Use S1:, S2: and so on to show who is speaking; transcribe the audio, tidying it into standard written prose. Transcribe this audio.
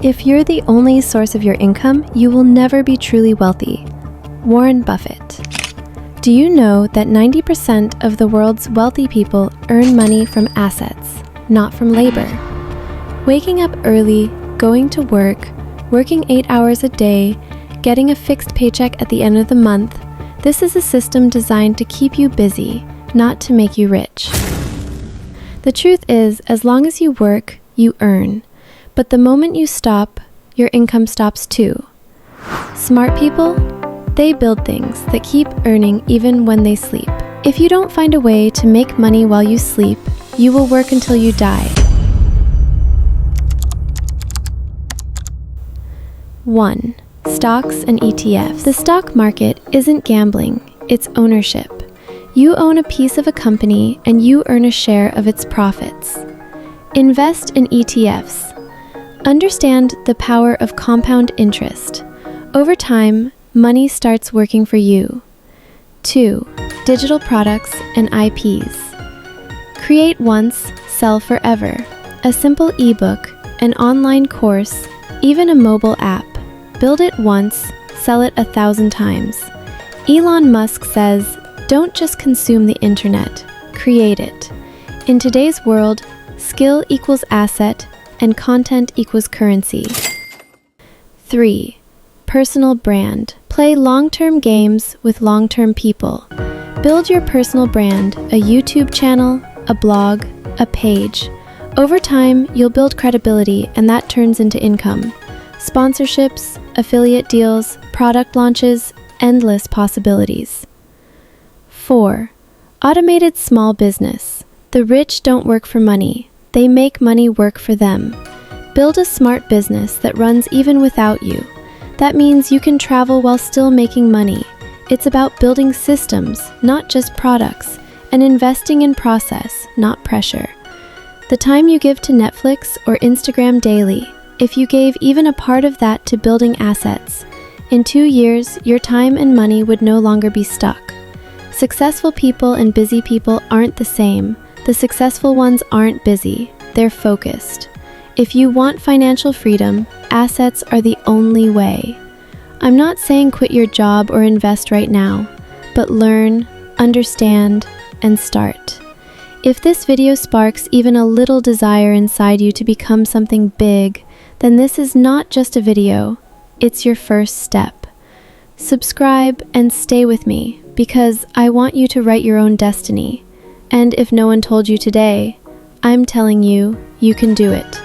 S1: If you're the only source of your income, you will never be truly wealthy. Warren Buffett. Do you know that 90% of the world's wealthy people earn money from assets, not from labor? Waking up early, going to work, working 8 hours a day, getting a fixed paycheck at the end of the month, this is a system designed to keep you busy, not to make you rich. The truth is, as long as you work, you earn. But the moment you stop, your income stops too. Smart people? They build things that keep earning even when they sleep. If you don't find a way to make money while you sleep, you will work until you die. 1. Stocks and ETFs. The stock market isn't gambling, it's ownership. You own a piece of a company and you earn a share of its profits. Invest in ETFs. Understand the power of compound interest. Over time, money starts working for you. 2. Digital products and IPs. Create once, sell forever. A simple ebook, an online course, even a mobile app. Build it once, sell it 1,000 times. Elon Musk says, don't just consume the internet, create it. In today's world, skill equals asset and content equals currency. 3. Personal brand. Play long-term games with long-term people. Build your personal brand, a YouTube channel, a blog, a page. Over time, you'll build credibility and that turns into income. Sponsorships, affiliate deals, product launches, endless possibilities. 4. Automated small business. The rich don't work for money. They make money work for them. Build a smart business that runs even without you. That means you can travel while still making money. It's about building systems, not just products, and investing in process, not pressure. The time you give to Netflix or Instagram daily, if you gave even a part of that to building assets, in 2 years, your time and money would no longer be stuck. Successful people and busy people aren't the same. The successful ones aren't busy, they're focused. If you want financial freedom, assets are the only way. I'm not saying quit your job or invest right now, but learn, understand, and start. If this video sparks even a little desire inside you to become something big, then this is not just a video, it's your first step. Subscribe and stay with me, because I want you to write your own destiny. And if no one told you today, I'm telling you, you can do it.